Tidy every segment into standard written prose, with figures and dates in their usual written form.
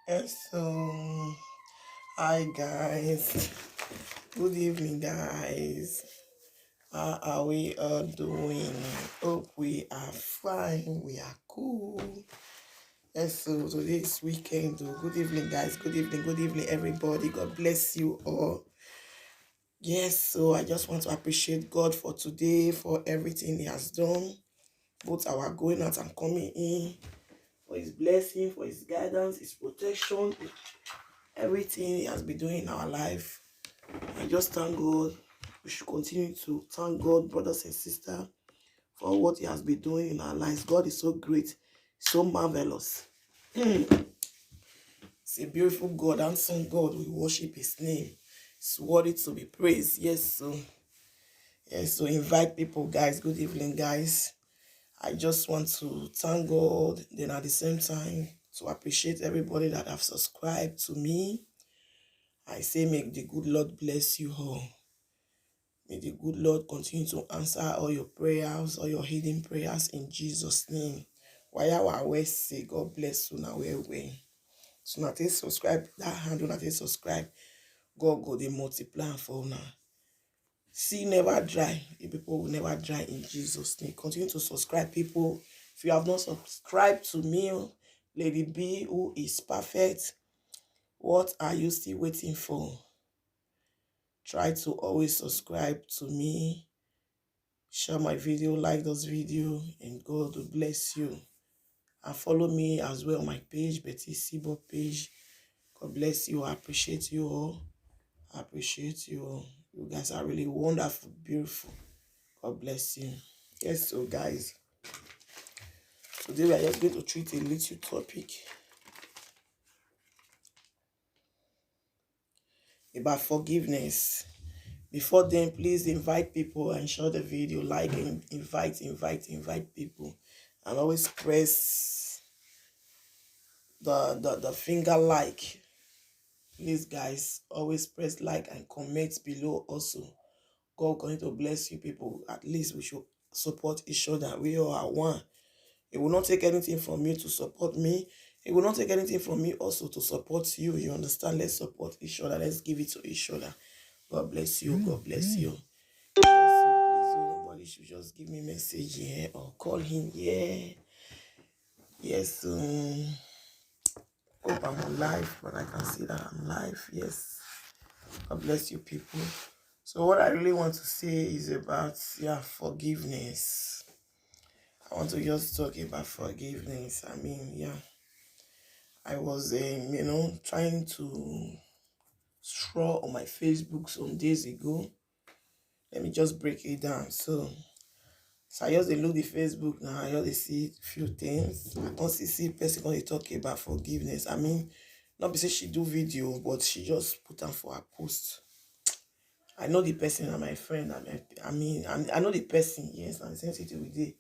Yes, hi guys. Good evening, guys. How are we all doing? Hope we are fine. We are cool. Yes, so today is weekend. Good evening, guys. Good evening, everybody. God bless you all. Yes, so I just want to appreciate God for today, for everything He has done, both our going out and coming in, for His blessing, for His guidance, His protection, everything He has been doing in our life. I just thank God. We should continue to thank God, brothers and sisters, for what He has been doing in our lives. God is so great, so marvelous. It's a beautiful God, handsome God. We worship His name. It's worthy to be praised. So invite people, guys. Good evening, guys. I just want to thank God. Then at the same time, to appreciate everybody that have subscribed to me. I say, may the good Lord bless you all. May the good Lord continue to answer all your prayers, all your hidden prayers in Jesus' name. While our always say, God bless you now. We. So now take subscribe. That hand do not take subscribe. God go the multiply for now. See never dry. The people will never dry in Jesus' name. Continue to subscribe, people. If you have not subscribed to me, Lady B, who is perfect, what are you still waiting for? Try to always subscribe to me. Share my video, like this video, and God will bless you. And follow me as well on my page, Betty Sibo page. God bless you. I appreciate you all. I appreciate you all. You guys are really wonderful, beautiful. God bless you. Yes, so guys, today we are just going to treat a little topic about forgiveness. Before then, please invite people and share the video, like and invite people. And always press the finger like. Please, guys, always press like and comment below also. God going to bless you people. At least we should support each other. We all are one. It will not take anything from you to support me. It will not take anything from me also to support you. You understand? Let's support each other. Let's give it to each other. God bless you. God bless you. Yes, so please, nobody should just give me a message here or call him here. Yes, hope I'm live, but I can see that I'm live. Yes. God bless you, people. So what I really want to say is about forgiveness. I want to just talk about forgiveness. I mean, I was trying to scroll on my Facebook some days ago. Let me just break it down. So I just look the Facebook now. I just see a few things. I don't see person going to talk about forgiveness. I mean, not because she do video, but she just put on for her post. I know the person and my friend. I know the person. Yes, I'm sensitive with it.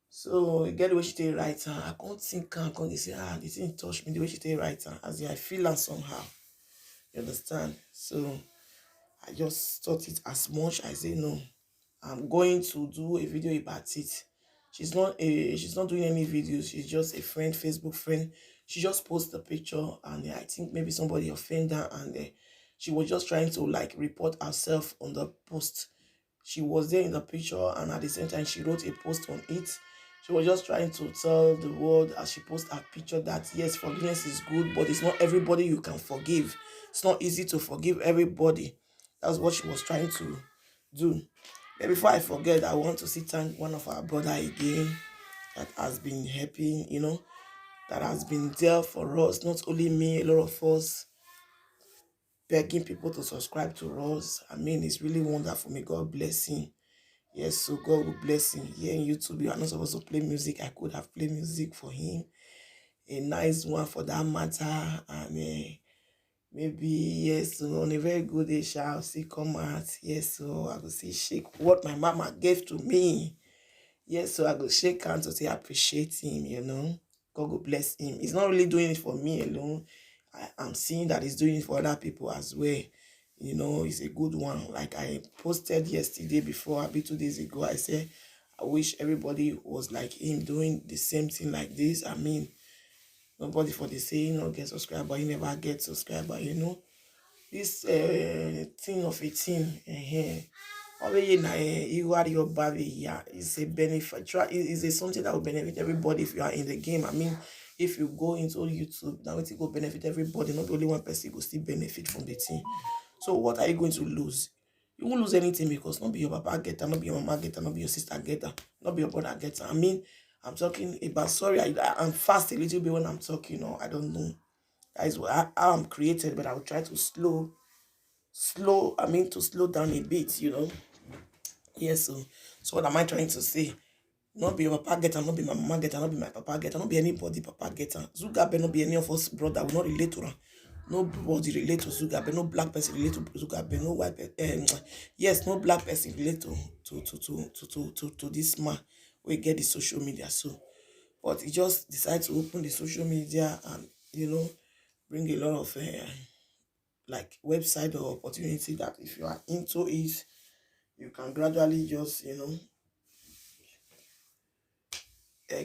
So you get the way she take right hand. I can't think. I can't say the thing touch me the way she take right hand. As in, I feel her somehow. You understand? So I just thought it as much. I say no. I'm going to do a video about it. She's not doing any videos. She's just a friend, Facebook friend. She just posted a picture, and I think maybe somebody offended her, and she was just trying to like report herself on the post. She was there in the picture, and at the same time she wrote a post on it. She was just trying to tell the world as she posted her picture that yes, forgiveness is good, but it's not everybody you can forgive. It's not easy to forgive everybody. That's what she was trying to do. But before I forget, I want to thank one of our brother again that has been helping, that has been there for us. Not only me, a lot of us begging people to subscribe to us. I mean, it's really wonderful. May God bless him. Yes, so God will bless him. Here in YouTube, you are not supposed to play music. I could have played music for him. A nice one for that matter. And maybe, yes, so on a very good day, shall see come out. Yes, so I will see shake what my mama gave to me. Yes, so I will shake hands to say appreciate him. God will bless him. He's not really doing it for me alone. I'm seeing that he's doing it for other people as well. It's a good one. Like I posted yesterday before, a bit 2 days ago, I said, I wish everybody was like him doing the same thing like this. I mean, Nobody for the say, get subscriber, you never get subscriber, This thing of a thing, is a benefit. Is a something that will benefit everybody if you are in the game. I mean, if you go into YouTube, now it will benefit everybody. Not only one person will still benefit from the thing. So what are you going to lose? You won't lose anything because not be your papa getter, not be your mama getter, not be your sister getter, not be your brother getter. I mean, I'm talking about, sorry, I'm fast a little bit when I'm talking, or I don't know. That is how I'm created, but I will try to slow down a bit, Yes, so what am I trying to say? Not be your papa getter, not be my mama getter, not be my papa getter, not be anybody papa getter. Zugabe not be any of us brother, will not relate to her. Nobody relate to Zugabe, no black person relate to Zugabe, no white yes, no black person relate to this man. We get the social media, so but he just decided to open the social media and bring a lot of like website or opportunity that if you are into it, you can gradually just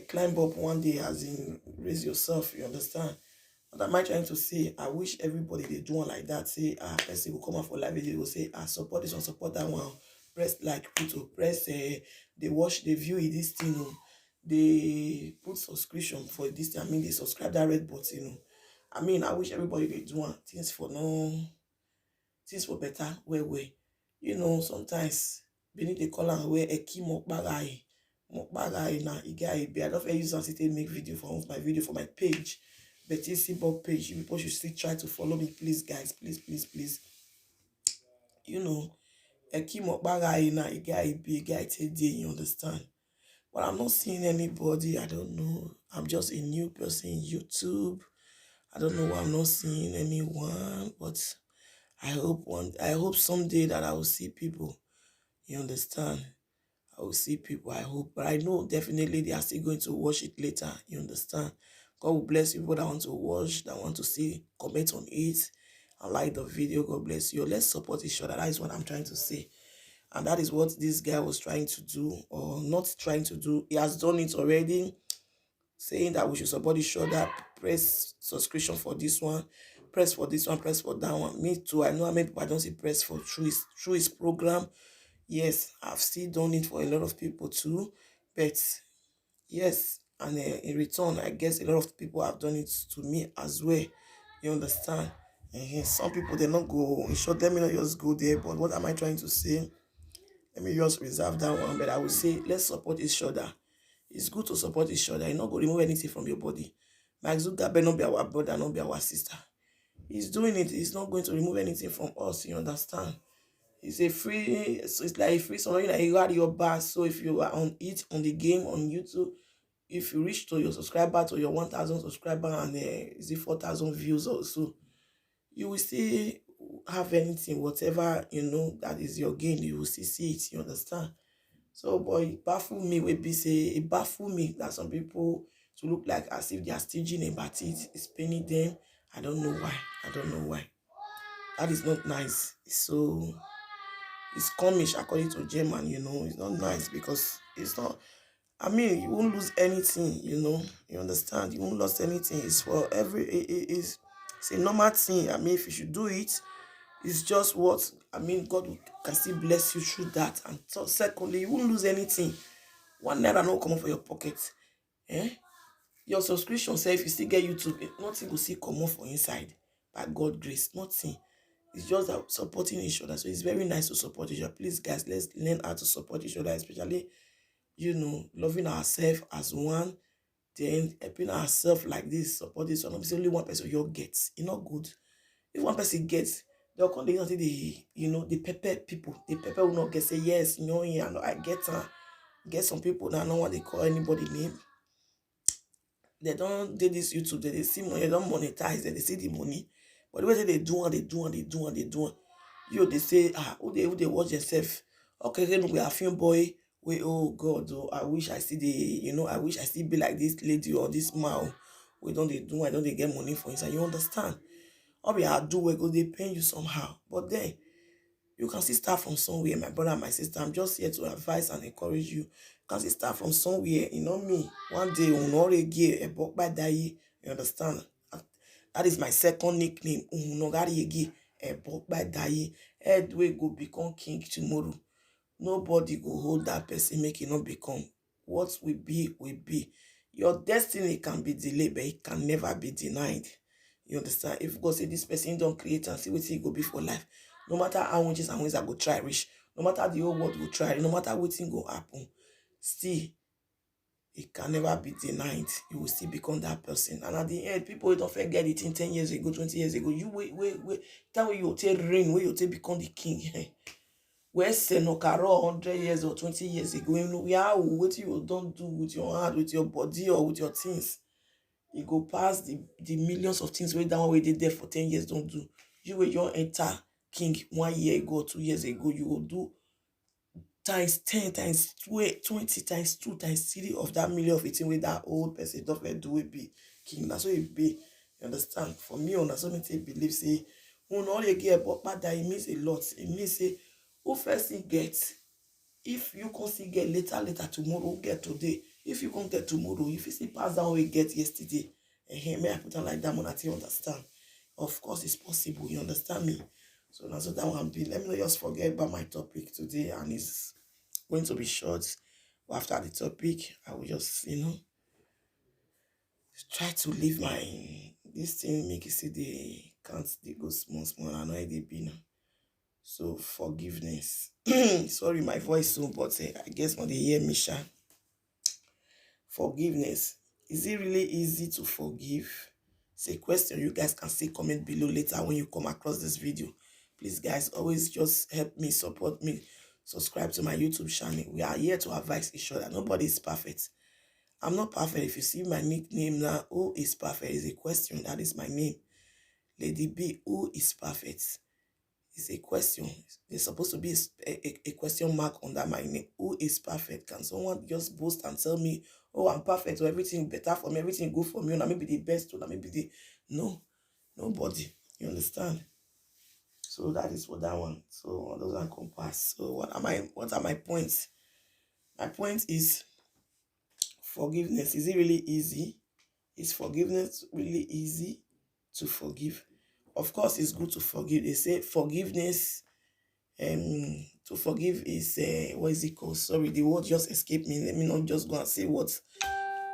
climb up one day, as in raise yourself. You understand? What am I trying to say? I wish everybody they do one like that. Say, person will come out for live video, will say, support this one, support that one. Press like, press, they watch, they view it, this thing, they put subscription for this thing. I mean, they subscribe that red button, I mean, I wish everybody they do one things for better, way. Sometimes beneath the color where a key mokbagai na I don't use it to make video for my page. Betty Simple page. People should still try to follow me, please, guys. Please. A key mokbagai na you understand? But I'm not seeing anybody. I don't know. I'm just a new person in YouTube. I don't know why I'm not seeing anyone, but I hope someday that I will see people. You understand? I will see people, I hope. But I know definitely they are still going to watch it later. You understand? God will bless people that want to watch, that want to see, comment on it, and like the video. God bless you. Let's support each other. That is what I'm trying to say. And that is what this guy was trying to do, or not trying to do. He has done it already, saying that we should support each other. Press subscription for this one, press for this one, press for that one. Me too. I know how many people I don't see press for through his program. Yes, I've still done it for a lot of people too, but yes, and in return, I guess a lot of people have done it to me as well. You understand? And some people, they not go, in short, let me not just go there, but what am I trying to say? Let me just reserve that one, but I will say, let's support each other. It's good to support each other. You're not going to remove anything from your body. Mark Zuckerberg not be our brother, not be our sister. He's doing it. He's not going to remove anything from us. You understand? It's a free, so it's like a free song. You got your back. So if you are on it, on the game, on YouTube, if you reach to your subscriber, to your 1,000 subscriber, and is it 4,000 views or so, you will still have anything, whatever, that is your gain, you will still see it. You understand? So, boy, it baffle me, it baffle me that some people to look like as if they are staging about it. It's paining them. I don't know why. That is not nice. It's comish according to German, it's not nice because it's not, I mean, you won't lose anything, you understand? You won't lose anything. It's for it's a normal thing. I mean, if you should do it, it's just what, I mean, God can still bless you through that. And so, secondly, you won't lose anything. 1 naira no come for your pocket. Your subscription, say if you still get YouTube, nothing will still come off for inside. By God's grace, nothing. It's just that supporting each other. So it's very nice to support each other. Please, guys, let's learn how to support each other, especially, loving ourselves as one, then helping ourselves like this, support this one. It's only one person you gets. It's not good. If one person gets, they'll call the pepper people. The pepper will not get say yes, I get some people that know what they call anybody name. They don't do this YouTube, they see money, they don't monetize, they see the money. But the way they do. They say, who they watch themselves. Okay, we are film boy. Oh God, I wish I see I wish I still be like this lady or this man. I don't they get money for inside. You understand? All we are do, we go, they pay you somehow. But then, you can still start from somewhere, my brother and my sister. I'm just here to advise and encourage you. You can still start from somewhere, me. One day, we'll not get a book by that. You You understand? That is my second nickname. Unogari Ege. By Daye. Head we go become king tomorrow. Nobody go hold that person, make it not become. What will be, will be. Your destiny can be delayed, but it can never be denied. You understand? If God say this person don't create and see what he go be for life, no matter how much and ways I go try reach, no matter the whole world go try, no matter what thing go happen, still it can never be denied. You will still become that person. And at the end, people don't forget it in 10 years ago, 20 years ago. You wait. That way you take reign, where you take become the king. Where Senokaro 100 years or 20 years ago, you know, what you don't do with your hand, with your body, or with your things. You go past the millions of things where that one we did there for 10 years don't do. You will your enter king 1 year ago, 2 years ago, you will do times 10, times 20, times 2, times 3 of that million of it with that old person don't do it be king. That's what it be. You understand? For me, on so many believe say, when all you get about that, it means a lot. It means say, who first you get, if you can see get later tomorrow, get today. If you can't get tomorrow, if you see pass down we get yesterday, may I put on like that one that you understand? Of course, it's possible. You understand me? So that's what that one be. Let me not just forget about my topic today, and it's going to be short. But after the topic, I will just try to leave my this thing, make it see the can't they go small. I know they be now. So forgiveness. Sorry, my voice so, but I guess when they hear me, sha. Forgiveness. Is it really easy to forgive? It's a question. You guys can say comment below later when you come across this video. Please, guys, always just help me, support me, subscribe to my YouTube channel. We are here to advise each other. Nobody is perfect. I'm not perfect. If you see my nickname now, who is perfect is a question. That is my name. Lady B, who is perfect? It's a question. There's supposed to be a question mark under my name. Who is perfect? Can someone just boast and tell me, oh, I'm perfect, or everything better for me, everything good for me, or maybe the best, or maybe the... No, nobody. You understand? So that is what that one. So those are compass. So what are my points? My point is forgiveness. Is it really easy? Is forgiveness really easy to forgive? Of course, it's good to forgive. They say forgiveness, to forgive is what is it called? Sorry, the word just escaped me. Let me not just go and say what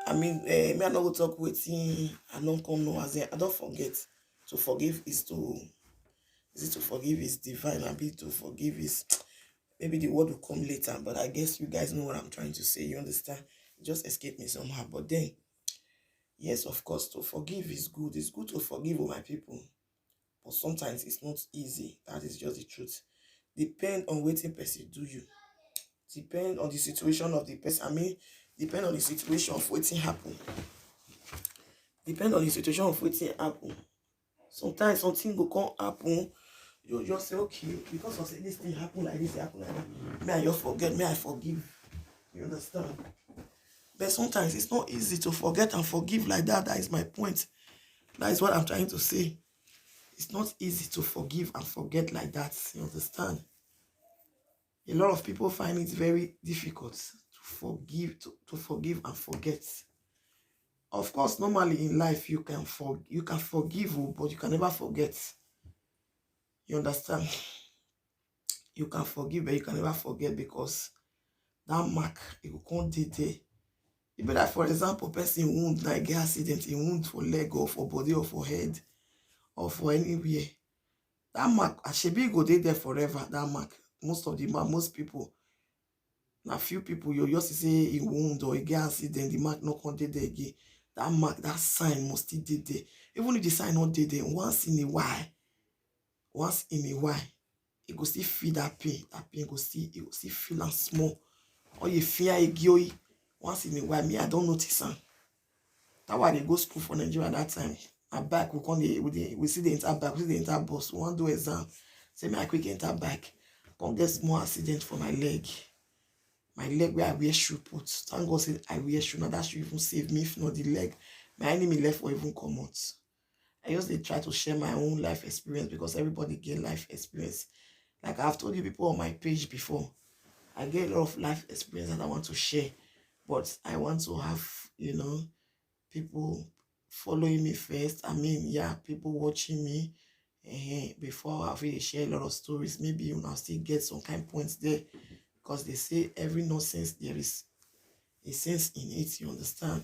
I mean. Me I not go talk with him. I don't come no as I don't forget. To forgive is to forgive is divine. I mean to forgive is maybe the word will come later, but I guess you guys know what I'm trying to say. You understand? It just escaped me somehow. But then, yes, of course, to forgive is good. It's good to forgive all my people. But sometimes it's not easy. That is just the truth. Depend on what person do you. Depend on the situation of the person. I mean, depend on the situation of what happen. Depend on the situation of what happen. Sometimes something go come happen. You just say, okay, because of this thing happen like this, happen like that. May I just forget, may I forgive. You understand? But sometimes it's not easy to forget and forgive like that. That is my point. That is what I'm trying to say. It's not easy to forgive and forget like that. You understand? A lot of people find it very difficult to forgive and forget. Of course, normally in life you can forgive, but you can never forget. You understand? You can forgive, but you can never forget, because that mark it will come there. It be like, for example, person wound like get accident, he wound for leg or for body or for head or for anywhere. That mark, Ashebi go there forever. That mark, most people, now few people you just say he wound or he get accident, the mark not come there again. That mark, that sign must still there. Even if the sign not there, once in a while, you go still feel that pain. That pain go still feel and small. Or you fear a gyoy. Once in a while, me I don't notice am. That's why they go school for Nigeria that time. And back we see the entire back, we see the entire bus. We want to do exam. Say me I quick enter back. Come get small accident for my leg. My leg where I wear shoe put. Thank God say I wear shoe. Now that should even save me, if not the leg. My enemy left or even come out. I just try to share my own life experience, because everybody get life experience. Like I've told you people on my page before, I get a lot of life experience that I want to share. But I want to have, people following me first. I mean, yeah, people watching me before I really share a lot of stories. Maybe you now still get some kind of points there because they say every nonsense there is a sense in it, you understand?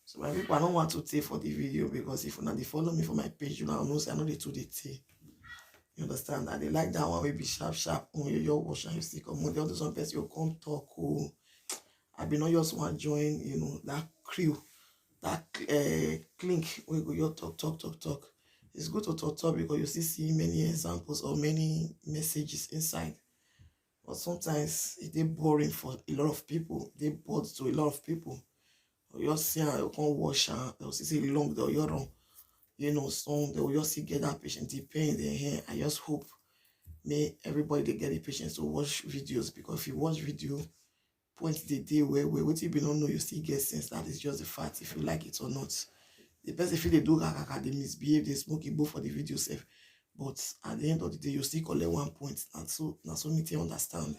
So my people, I don't want to take for the video because if you now they follow me for my page, you know say I know they too they take. You understand that they like that one will be sharp when you watch and you see come on the other some person you come talk. Oh, I be not just want join, you know, that crew, that clink we go your talk. It's good to talk because you still see many examples or many messages inside. But sometimes it's boring for a lot of people. They bored to a lot of people. You just see you can't wash and they'll see long they'll you run. You know, some they will just see get that patient pain in their hair. I just hope may everybody they get the patience to watch videos because if you watch video, point the day where what you don't know, you still get sense that is just the fact if you like it or not. The person if they do kaka, they misbehave, they smoke it both for the video safe. But at the end of the day, you still collect 1 point. And so now so me understand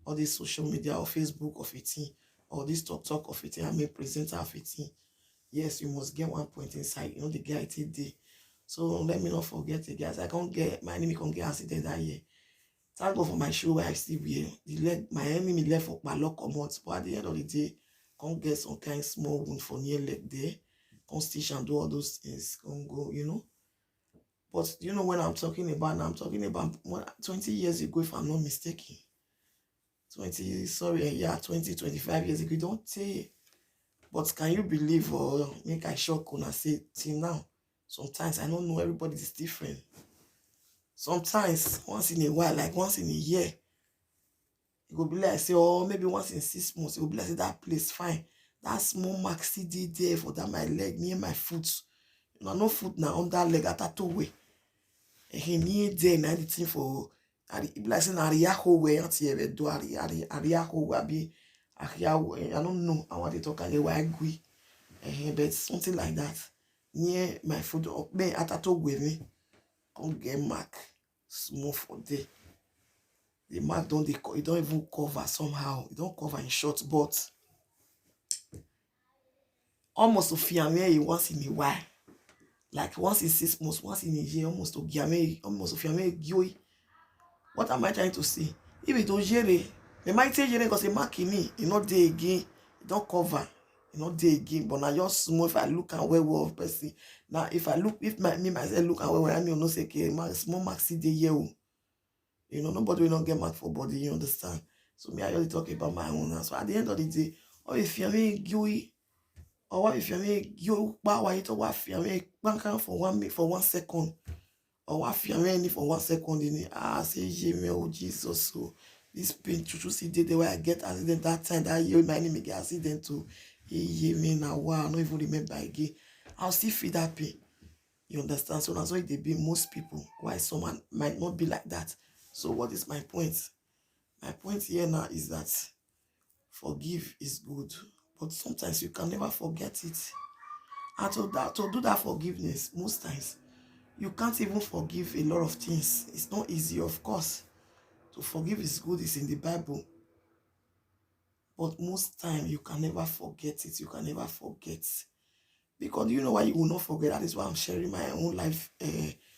all this social media or Facebook of 18 or this talk of 18, I mean presenter of 18. Yes, you must get 1 point inside. You know the guy it day. So let me not forget it, guys. I can't get my enemy can't get accident that year. Thank God for my show where I still wear. The leg, my enemy left for my lock comot. But at the end of the day, can't get some kind of small wound for near leg there. Can't stitch and do all those things. Can't go, you know. But you know when I'm talking about now, I'm talking about 20 years ago, if I'm not mistaken. 25 years ago. Don't say. But can you believe or make I shock when I say till now? Sometimes I don't know, everybody is different. Sometimes once in a while, like once in a year, it will be like say, or maybe once in 6 months, it will be like say that place fine. That small mark still there for that my leg near my foot. You know, no foot now on that leg at that way. And he near there na the thing for it be like saying Ariaho way auntie ever do Ariaho way be I don't know I want to talk again why agree. But something like that. Near my foot up me at that way me. Come get mark small for there. The mark don't it don't even cover somehow. It don't cover in short, but almost to fear me once in a while. Like once in 6 months, once in a year, almost to fear me, what am I trying to say? If it don't jere, they might say jere because a mark in me, you not there again, it don't cover, you not there again. But now just small if I look and well of person. Now if I look, if me myself look and well, I mean no say okay, small mark see the year. You know, nobody will not get mad for body, you understand? So me, I only talk about my own. So at the end of the day, or if you're me gooey, or what if you're me you power it, or what if you're me bank for 1 minute for 1 second, or what if you're me for 1 second in it, say Jimmy, oh Jesus, so this pain to see the way I get accident that time that year my enemy get accident to me now wow, I don't even remember again. I'll still feel that pain. You understand? So that's why they be most people. Why someone might not be like that. So what is my point? My point here now is that forgive is good, but sometimes you can never forget it. And to do that forgiveness, most times you can't even forgive a lot of things. It's not easy, of course. To forgive is good, it's in the Bible. But most time you can never forget it. You can never forget. Because you know why you will not forget? That is why I'm sharing my own life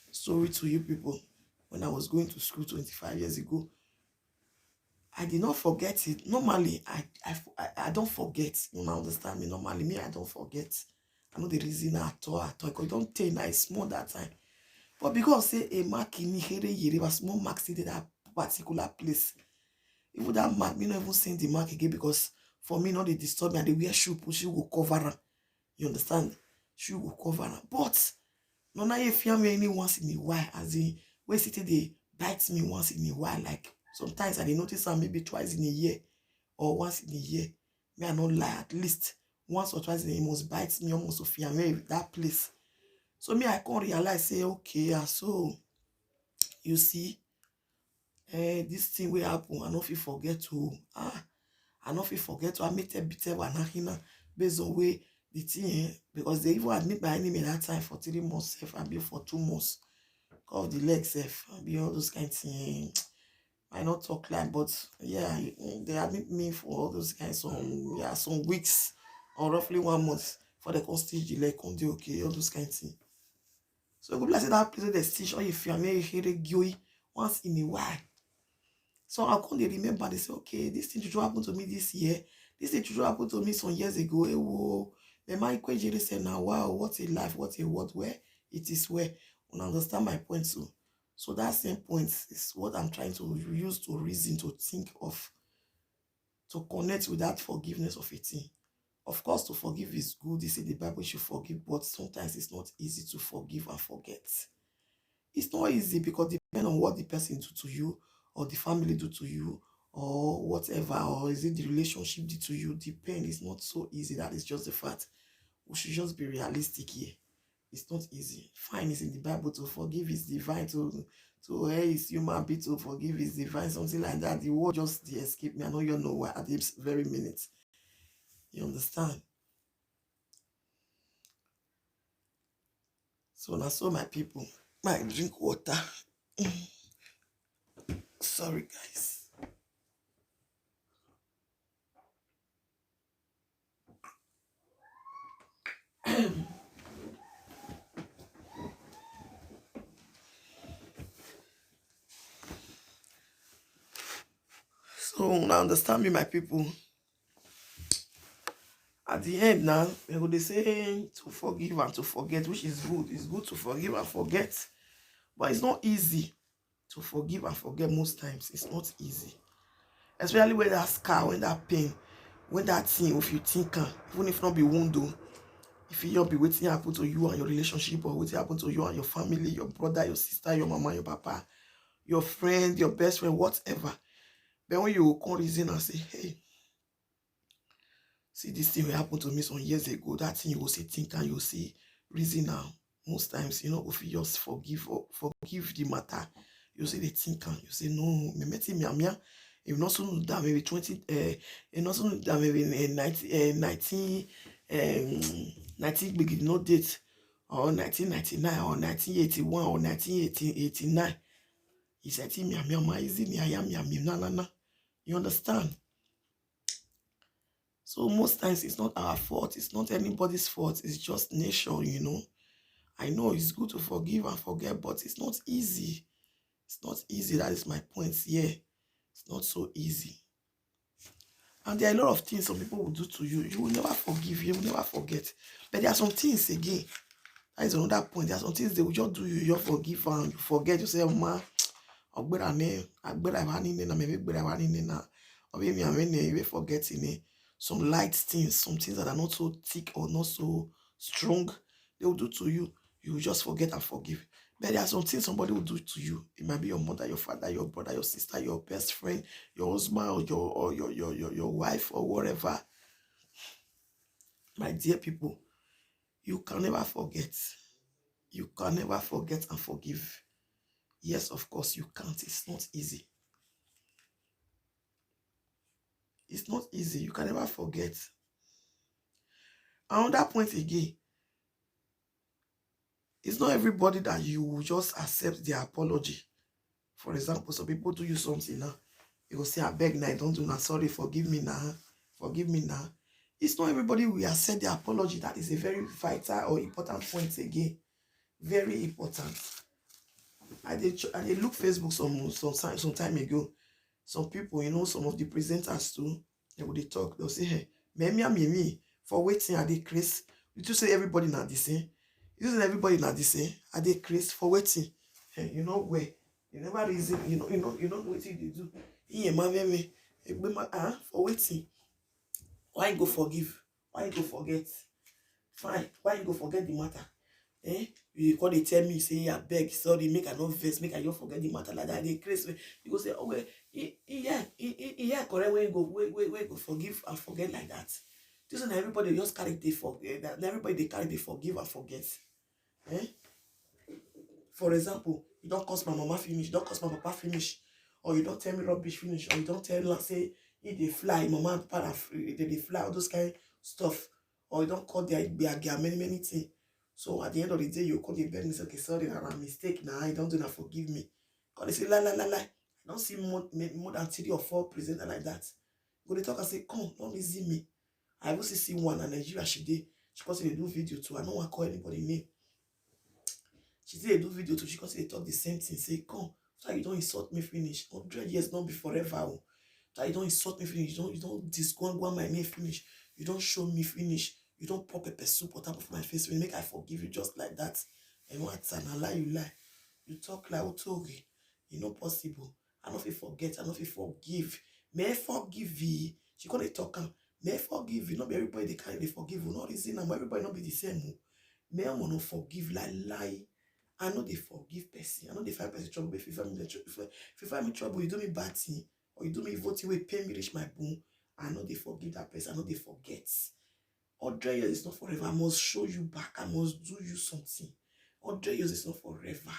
story to you people. When I was going to school 25 years ago, I did not forget it. Normally, I don't forget. You know, understand me? Normally, me, I don't forget. I know the reason at all. Because it don't take nice small that time. But because say a mark in here, a small mark in that particular place. Even that mark, me not even saying the mark again because for me, not they disturb me and they wear shoe will cover her. You understand? Shoe will cover her. But no, now if you me any once in a while, as in when city they bite me once in a while, like sometimes I dey notice am maybe twice in a year or once in a year. Me I not lie, at least once or twice in a year must bite me almost to fear me that place. So me I can't realize say okay, so you see, this thing will happen. I no fit forget to I no fit forget to admit a bit of an based on way the thing because they even admit my enemy that time for 3 months safe and be for 2 months. Of the leg safe and be all those kinds of things. I not talk like, but yeah, they admit me for all those kinds of some weeks or roughly 1 month for the stage the leg on the okay, all those kind of things. So good like say that place where they stitch or if you are very gyoy once in a while. So I can't remember, they say, okay, this thing to happen to me this year. This thing to happen to me some years ago. Whoa. The my question said, now, wow, what a life, what a world where it is where. And understand my point too. So that same point is what I'm trying to use to reason, to think of, to connect with that forgiveness of a thing. Of course, to forgive is good. They say the Bible should forgive, but sometimes it's not easy to forgive and forget. It's not easy because it depends on what the person do to you or the family do to you or whatever, or is it the relationship did to you. The pain is not so easy. That is just the fact. We should just be realistic here. It's not easy. Fine is in the Bible, to forgive is divine, to hey, it's human being, to forgive is divine, something like that. The word just they escape me. I know you know why at this very minute. You understand? So now, so my people, my drink water. Sorry, guys. So now understand me, my people. At the end now, they say to forgive and to forget, which is good. It's good to forgive and forget, but it's not easy to forgive and forget most times. It's not easy. Especially when that scar, when that pain, when that thing, if you think, even if not be wounded, if you not be waiting happen to you and your relationship, or waiting happen to you and your family, your brother, your sister, your mama, your papa, your friend, your best friend, whatever. Then when you come reason and say, hey, see this thing will happen to me some years ago, that thing you will say think and you will see reason now. Most times, if you just forgive or forgive the matter, you say they think and you say, no, me met him, if not soon that maybe 20, not soon that maybe 19 begin no date, or 1999 or 1981 or 1989. He said, na. You understand? So most times it's not our fault. It's not anybody's fault. It's just nature, I know it's good to forgive and forget, but it's not easy. It's not easy. That is my point here. It's not so easy. And there are a lot of things some people will do to you. You will never forgive. You will never forget. But there are some things again. That is another point. There are some things they will just do you. You forgive and you forget. You say, ma, some light things, some things that are not so thick or not so strong, they will do to you. You will just forget and forgive. But there are some things somebody will do to you. It might be your mother, your father, your brother, your sister, your best friend, your husband, or your wife, or whatever. My dear people, you can never forget. You can never forget and forgive. Yes, of course, you can't. It's not easy. It's not easy. You can never forget. And on that point again, it's not everybody that you will just accept their apology. For example, some people do you something now. You will say, I beg now, don't do now. Sorry, forgive me now. Forgive me now. It's not everybody will accept the apology. That is a very vital or important point again. Very important. I did look Facebook some time ago. Some people, some of the presenters too, they would talk. They'll say, hey, me, for waiting at the Chris. You just say everybody not the same. You say everybody not the same. At the Chris for waiting. Hey, you know where? You never reason, you know what they do. For waiting. Why you go forgive? Why you go forget? Fine. Why you go forget the matter? You call they tell me, say, I beg, sorry, make I not vex, make I not forget the matter like that. They crazy. You go say, oh well, yeah, correct. Where you go forgive and forget like that. This is everybody just carry they forget. That everybody they carry they forgive and forget. For example, you don't cause my mama finish, you don't cause my papa finish, or you don't tell me rubbish finish, or you don't tell her say if they fly, mama and papa they fly, all those kind of stuff, or you don't call their many things. So at the end of the day, you call the bed and say, okay, sorry, I'm a mistake now. I don't do that, forgive me. Because they say, la. I don't see more than 3 or 4 presenters like that. Go they talk and say, come, don't easy me. I also see one and Nigeria she She can say they do video too. I don't want to call anybody name. She say they do video too. She can say they talk the same thing. Say, come, so you don't insult me finish. 100 years not be forever. Oh. So you don't insult me finish. You don't disgwangwa my name finish. You don't show me finish. You don't pop a soup or tap of my face. Make I forgive you just like that. And what's an lie you lie. You talk like Otori. You know possible. I don't feel forget. I don't feel forgive. May I forgive you? She call it talk. May I forgive you? Not be everybody they can't they forgive you. Not reason and everybody not be the same. May I want to forgive like lie. I know they forgive person. I know they find person trouble. If you find me trouble, you do me bad thing, or you do me evil thing, pay me reach my bone. I know they forgive that person. I know they forget. 100 years is not forever. I must show you back. I must do you something. 100 years is not forever.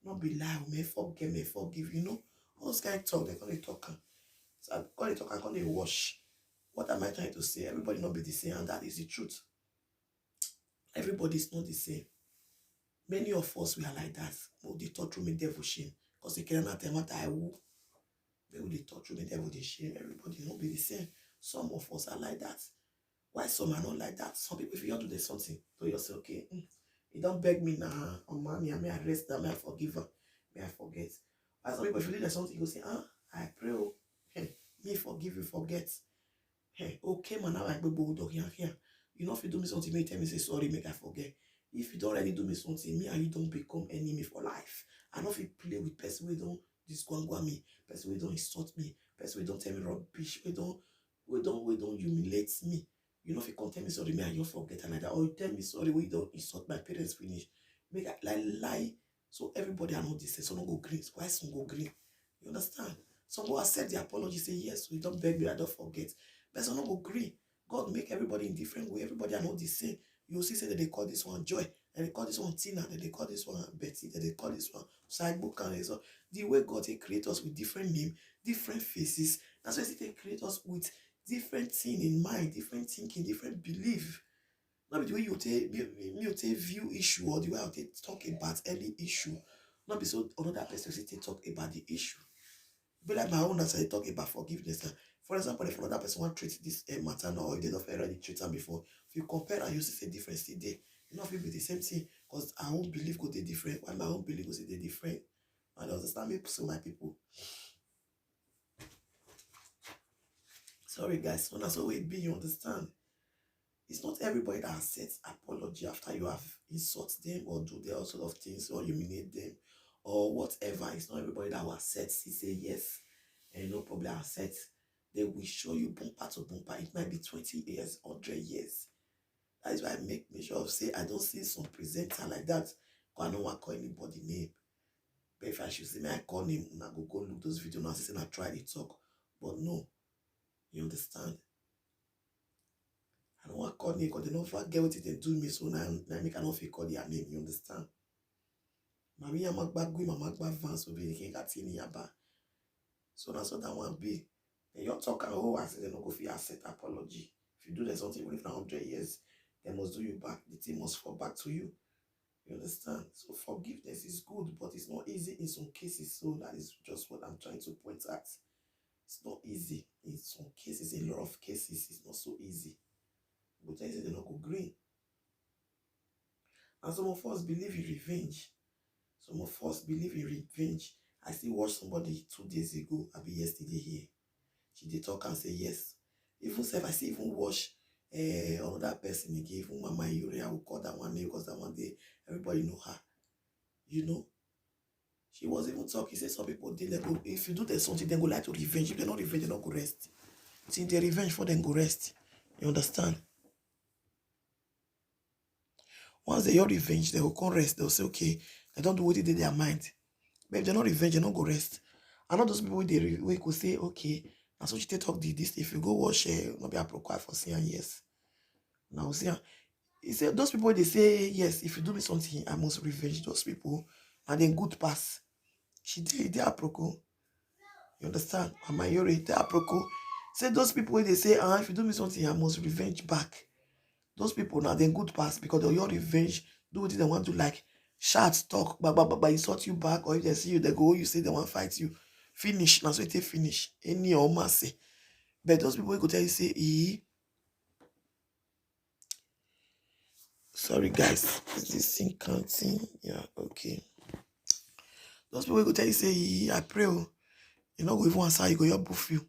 Not be lie. May forget, may forgive. You know, all those kind of talk. They're gonna talk. So I'm gonna talk. I'm gonna wash. What am I trying to say? Everybody not be the same, and that is the truth. Everybody is not the same. Many of us we are like that. Oh, they talk through me devil shame. Because they cannot tell what I will. They will talk through me devil they shame. Everybody not be the same. Some of us are like that. Why some are not like that? Some people, if you don't do something, to yourself, okay, you don't beg me now, or mommy, I may arrest them, may I forgive her, may I forget. Why some people, if you do something, you go say, I pray, oh, hey, me forgive you, forget. Hey, okay, man, now I go dog here. You know, if you do me something, may tell me say sorry, make I forget. If you don't already do me something, me and you don't become enemy for life. I know if you play with person we don't disgwangwa me, person we don't insult me, person we don't tell me rubbish, we don't humiliate me. You know if you come tell me sorry, me and you forget and like that, or you tell me sorry, we don't insult my parents finish. Make I like lie. So everybody I know this say, some go green. Why some go green? You understand? Some go accept the apology, say yes, we don't beg me, I don't forget. But some go green. God make everybody in different way. Everybody I know the same. You see, say that they call this one Joy, and they call this one Tina, and they call this one Betty, and they call this one Sidebook, and so the way God they create us with different name, different faces. That's why they create us with different thing in mind, different thinking, different belief. Not the way you take view issue or the way I take talk about any issue. Not be so another person say talk about the issue. Be like my own as I talk about forgiveness. For example, if another person want to treat this matter now, or they don't already treat them before, if you compare and you see a difference there, you know, if it be the same thing, because our own belief go be different, while my own belief go be different. And understand me, so my people. Sorry, guys, so that's how it be. You understand? It's not everybody that accepts apology after you have insulted them or do their sort of things or humiliate them or whatever. It's not everybody that will accept. Say yes, and no problem. Accept. They will show you bumper to bumper. It might be 20 years, 100 years. That is why I make me sure of say I don't see some presenter like that. Because I don't want to call anybody name. But if I should say, may I call name, and I go look those videos and say, I try to talk. But no, you understand? I don't want to call name because they don't forget what they do me. So now I make an feel call their name. You understand? Mami Yamagba Mama Vance will be the King Yaba. So that's what that one be. And you're talking, oh, I said, they don't go for your set apology. If you do that something, even if 100 years, they must do you back. The thing must fall back to you. You understand? So forgiveness is good, but it's not easy in some cases. So that is just what I'm trying to point at. It's not easy. In some cases, in a lot of cases, it's not so easy. But I say they don't go green. And some of us believe in revenge. Some of us believe in revenge. I still watched somebody 2 days ago, maybe yesterday here. She did talk and say yes. Even if I see even watch another person again, even Mama Yuri, I will call that one name because that one day everybody know her. You know? She was even talking, say some people they go, if you do there's something, they go like to revenge. If they not revenge, they not go rest. Since they revenge for them go rest. You understand? Once they your revenge, they will come rest. They'll say, okay, they don't do what they did in their mind. But if they're not revenge, they don't go rest. And all those people we could say, okay, and so she talk this. If you go watch not be appropriate for saying yes. Now see, he said those people they say yes, if you do me something, I must revenge those people, and then good pass. She did apropos. You understand? Mama Yori, they apropos. Say those people they say, if you do me something, I must revenge back. Those people now then good pass because they're your revenge, do what they want to like shout, talk, but insult you back, or if they see you, they go, you say they want to fight you. Finish. Now so they finish. Any or mercy. But those people go tell you say, Sorry, guys. Is this thing counting? Yeah, okay. Those people go tell you, say, I pray, oh, you not go even answer, you go your buff you.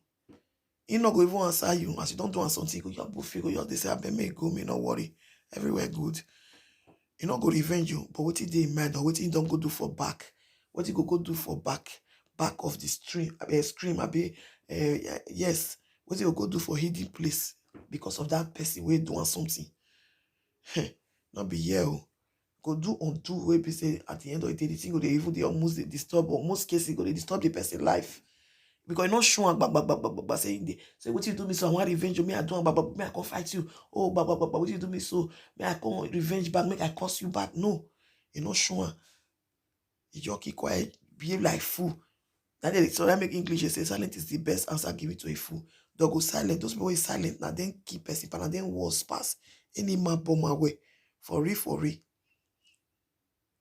You not go even answer you. As you don't do something, you go your buff you, go your, they say, I bet me go, me not worry. Everywhere good. You not go revenge you, but what you do in mind, or what you don't go do for back. What you go do for back of the stream, scream, yes. What you go do for hidden place because of that person way doing something. Not be here. Go do undo wey be say at the end of the day the thing go dey even dey almost dey disturb, or most cases go dey disturb the person life, because you no show am gbagbagbagba say you dey say wetin you do me so I wan revenge you, me I do am gbagba, me I come fight you, oh gbagbagbagba wetin you do me so, me I come revenge back, make I curse you back. No, you no show am. You just keep quiet, behave like fool. So that make English say silent is the best answer given to a fool. Don't go silent. Those people wey silent now then keep person, and then worse pass any man bomb away for real for real.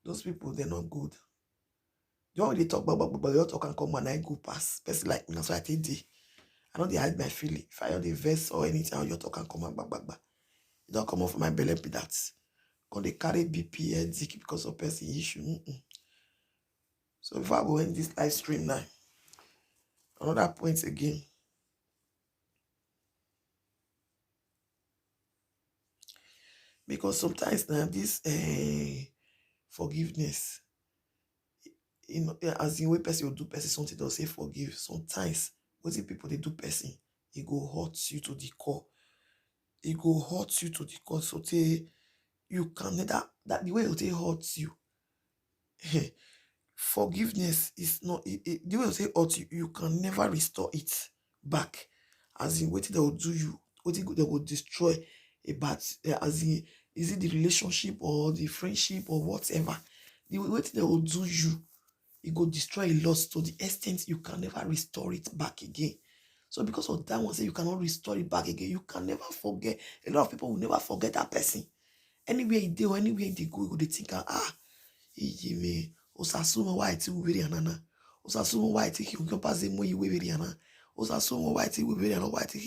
Those people, they're not good. The one they talk about, they talk and come and I go pass. Person like me, that's why I take day. I don't hide my feeling. If I hear the verse or anything, you talk and come and back. You don't come off my belly, be that. Because they carry BP headache because of person issue. So if I go in this live stream now, another point again. Because sometimes now this forgiveness, you know, as in way person will do person something, they'll say forgive. Sometimes what if people they do person, it go hurt you to the core. It go hurt you to the core. So you can that the way it hurts you. Forgiveness is not the way it hurt you, you can never restore it back. As in what they will do you, what they will destroy about as in is it the relationship or the friendship or whatever. The way they will do you, it go destroy a lot to the extent you can never restore it back again. So because of that one, say you cannot restore it back again, you can never forget. A lot of people will never forget that person. Anywhere they or anywhere they go, they think, me. Osasumo why ti we anana. Osasumo why ti kyonyo baze mo iwe we ana. Osasumo why ti we ana why ti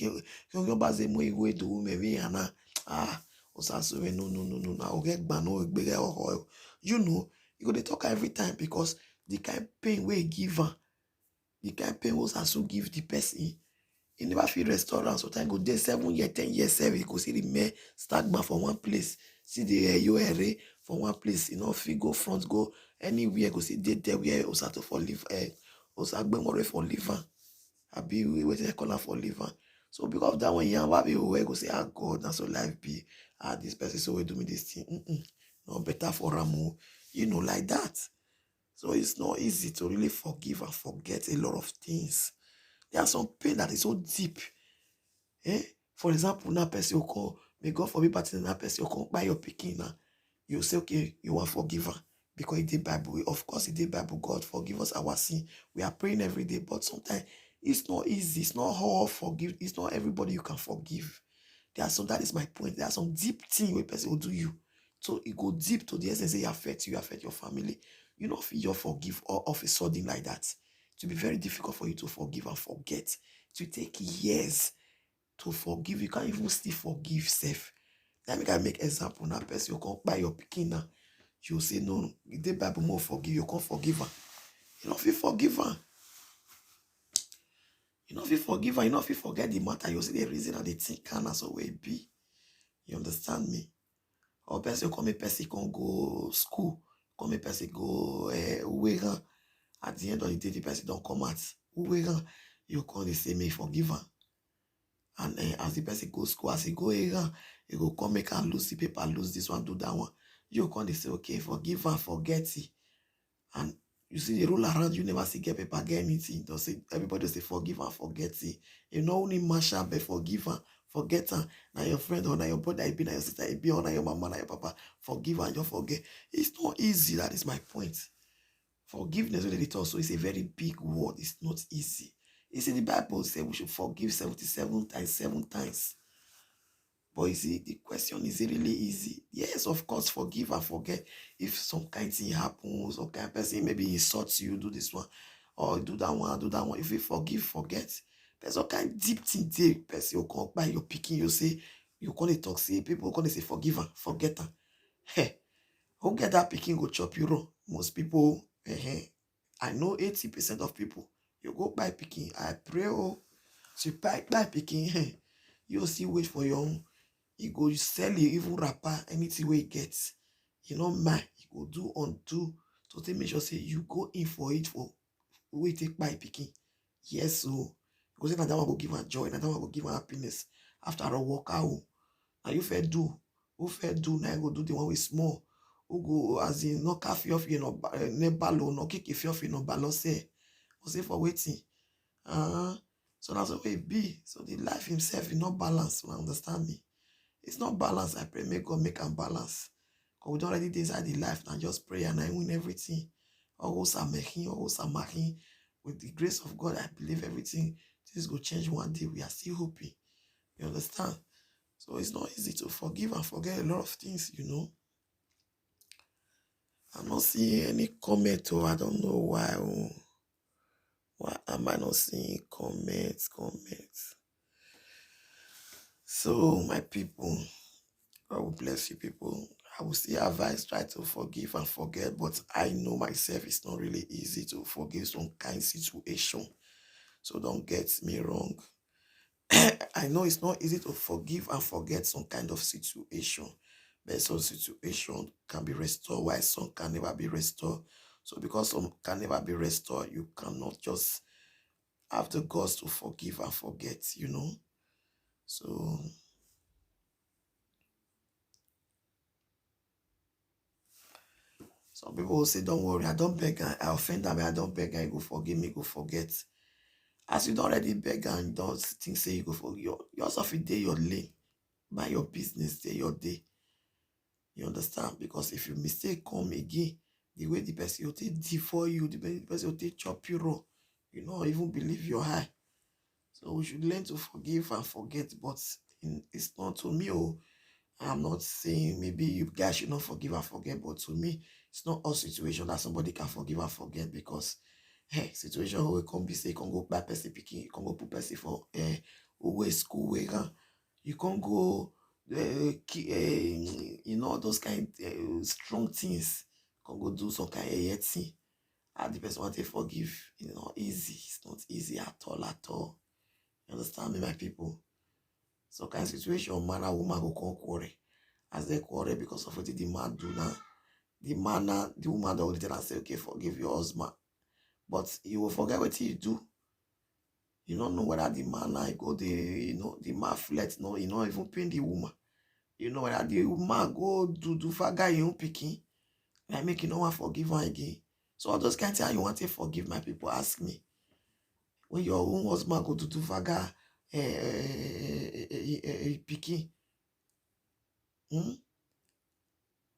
kyonyo baze mo iwe do me ana. Osasumo no. I will get ban no big. You know, you go to talk every time because the kind of pain we give her, the kind of pain was also give the person. He never feel restaurant, so time go there 7 years, 10 years, 7 you go see the man stagma from one place, see the URA from one place, you know, if you go front, go anywhere, go see there where Osato for live, Osagbe for liver, abi we they call her for liver. So because of that one, yeah, why people go say, God, that's so life be, this person so we do me this thing, no better for Ramu, you know, like that. So it's not easy to really forgive and forget a lot of things. There are some pain that is so deep. For example, now person will come, may God forbid, but now person will come by your picking now. You say, okay, you are forgiven because it did Bible. Of course, it did Bible. God forgive us our sin. We are praying every day, but sometimes it's not easy. It's not all forgive. It's not everybody you can forgive. There are some. That is my point. There are some deep things where person will do you. So it go deep to the essence. It affect you, affect your family. You know, if you forgive or of a sudden like that, it will be very difficult for you to forgive and forget. It will take years to forgive. You can't even still forgive self. Let me make example now. Person you come by your picking now. You say no, the Bible more forgive. You can't forgive her. You know if you forgive her. You know if you forgive her. You know if you forget the matter. You see the reason and the thing can as always be. You understand me? Or person you come a person can go school. Come a person go where at the end of the day the person don't come out. Where you call the same forgive her. And as the person goes school, as he go here, he go come make and lose the paper, lose this one, do that one. You come, they say, okay, forgive and forget it. And you see the rule around, you never see get paper, get anything. Don't say everybody say forgive and forget it. You know only Masha be forgive and forget her. Now your friend or now your brother, it be now your sister, it be or now your mama, now your papa, forgive and you forget. It's not easy, that is my point. Forgiveness when they talk, so it's a very big word. It's not easy. You see, the Bible says we should forgive 77 times, 7 times. But you see, the question is it really easy? Yes, of course, forgive and forget. If some kind of thing happens, some kind of person maybe insults you, do this one, or do that one, do that one. If you forgive, forget. There's some kind of deep thing there. Person will come by your picking, you say, you call it talk, say, people call it say forgive and forget. Hey, who get that pikin go chop you raw? Most people, I know 80% of people, you go buy pikin. I pray, oh, to buy pikin, you still wait for your own. You go sell you even wrapper, anything wey you get. You know, mind, you go do undo to take make sure say you go in for it for wey take buy pikin. Yes, so because say na that one go give am joy, na that one go give am happiness. After all, work out. Now you fair do. Who fair do now go do the one with small. Who go as in no cafe off you no nebalo, no kick if you no balo say. Or say for waiting. So that's the way it be. So the life himself is not balanced. You understand me? It's not balanced. I pray, may God make am balance. Because we don't already decide the life and just pray and I win everything. Always I'm making, always I'm making. With the grace of God, I believe everything. Things will change one day. We are still hoping. You understand? So it's not easy to forgive and forget a lot of things, you know. I'm not seeing any comment, or I don't know why. Why am I not seeing comments? So, my people, God will bless you, people. I will still advise, try to forgive and forget, but I know myself it's not really easy to forgive some kind of situation. So don't get me wrong. I know it's not easy to forgive and forget some kind of situation, but some situation can be restored while some can never be restored. So because some can never be restored, you cannot just have the guts to forgive and forget, you know. So some people will say, don't worry, I don't beg and I offend them, I don't beg and you go forgive me, go forget. As you don't already beg and you don't think say you go forgive, yourself a day your lane, by your business day, your day. You understand? Because if you mistake come again, the way the person will take defer you, the way the person will take chop you raw, you don't even believe your high. So we should learn to forgive and forget, but it's not to me. Oh, I'm not saying maybe you guys should not forgive and forget, but to me, it's not a situation that somebody can forgive and forget because hey, situation where come be say you can go buy person picking, you can go put person for away school where you can go you know those kind strong things. You can go do some kind of thing. And the person want to forgive. It's not easy. It's not easy at all at all. You understand me, my people? So kind of situation, man and woman go come quarrel. As they quarrel because of what the man do now. The woman that will tell and say, okay, forgive your husband. But you will forget what you do. You don't know whether the man like go the man flirt, no, you not even paying the woman. You know whether the woman go do faga you picking, like make you no one forgive her again. So all those kind of things you want to forgive, my people ask me. When your own husband go do faga picking,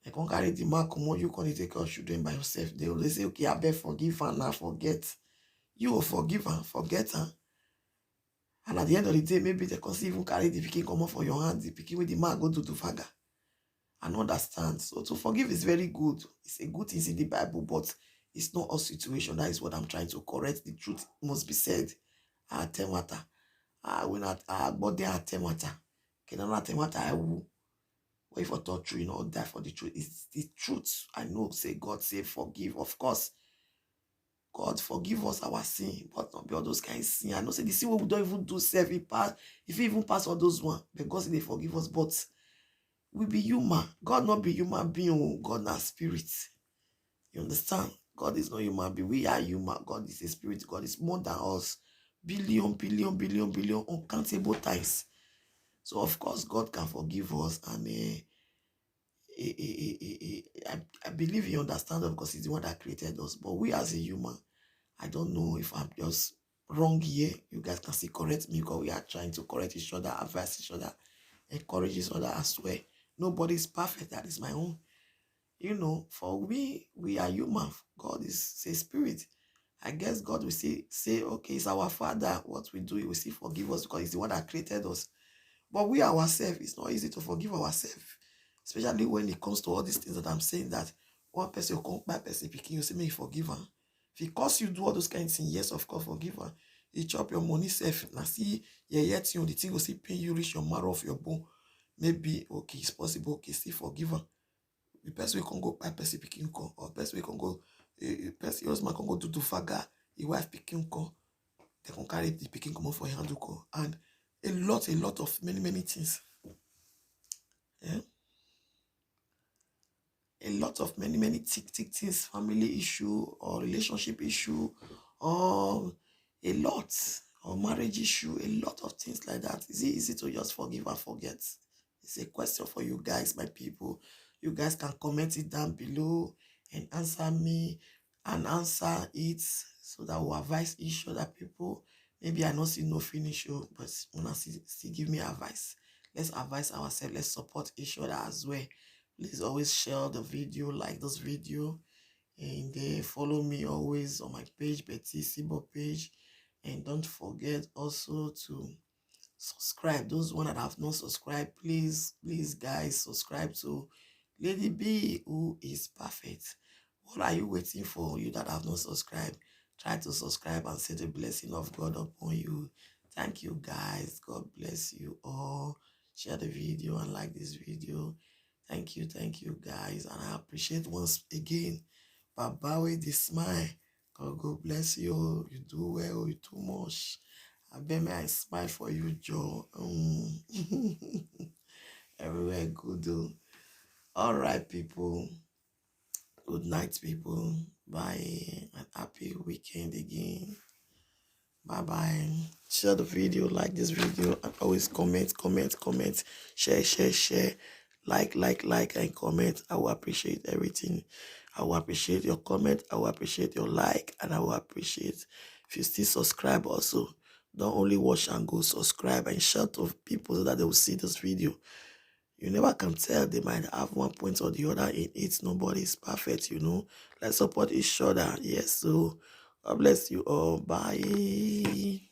I can't carry the man come on, you can't take your children by yourself. They will say, okay, I beg forgive and now forget. You will forgive and forget her. And at the end of the day, maybe they can even carry the pikin come off for your hand, the pikin with the man go do faga. And understand. So to forgive is very good. It's a good thing in the Bible, but it's not a situation. That is what I'm trying to correct. The truth must be said. Atemata. When I body atemata. Kenana atemata I will wait for thought true, you know, die for the truth. It's the truth. I know, say God say forgive. Of course, God forgive us our sin, but not be all those kind of sin. I know say the sin we don't even do self, if we even pass all those one, because they forgive us, but we be human. God not be human being. God not spirit. You understand? God is not human being. We are human. God is a spirit. God is more than us. Billion, uncountable times. So of course God can forgive us, and I believe he understands us because he's the one that created us. But we as a human, I don't know if I'm just wrong here. You guys can still correct me because we are trying to correct each other, advise each other, encourage each other as well. Nobody is perfect. That is my own. You know, for we are human. God is a spirit. I guess God will say, okay, it's our Father. What we do, he will still forgive us because he's the one that created us. But we ourselves, it's not easy to forgive ourselves. Especially when it comes to all these things that I'm saying, that one person will come by person picking you, say, may you forgive her. If he cause you do all those kinds of things, yes, of course, forgive her. He chop your money safe. Now see, yet the thing will see pain you reach your marrow of your bone. Maybe, okay, it's possible, okay, still forgive her. the person we can go buy person picking con, or person we can go person husband can go do faga, the wife picking con, they can carry the picking come for handle con, and a lot of many things. Yeah? A lot of many tick things, family issue or relationship issue, or a lot, or marriage issue, a lot of things like that. Is it easy to just forgive and forget? It's a question for you guys, my people. You guys can comment it down below and answer me and answer it, so that we'll advise each other, people. Maybe I not see no finish you, but when I still give me advice. Let's advise ourselves. Let's support each other as well. Please always share the video, like this video, and follow me always on my page, Betty Sibo page. And don't forget also to subscribe. Those one that have not subscribed, please guys, subscribe to Lady B, who is perfect. What are you waiting for? You that have not subscribed, try to subscribe and see the blessing of God upon you. Thank you guys. God bless you all. Share the video and like this video. Thank you guys, and I appreciate once again Baba with the smile. God bless you. You do well, you too much. I bet me I smile for you, Joe. Everywhere good. All right, people. Good night, people. Bye, and happy weekend again. Bye. Share the video, like this video, and always comment. Share. Like, and comment. I will appreciate everything. I will appreciate your comment. I will appreciate your like, and I will appreciate if you still subscribe also. Don't only watch and go subscribe and share to people so that they will see this video. You never can tell. They might have one point or the other in it. Nobody is perfect, you know. Let's support each other. Yes, so God bless you all. Bye.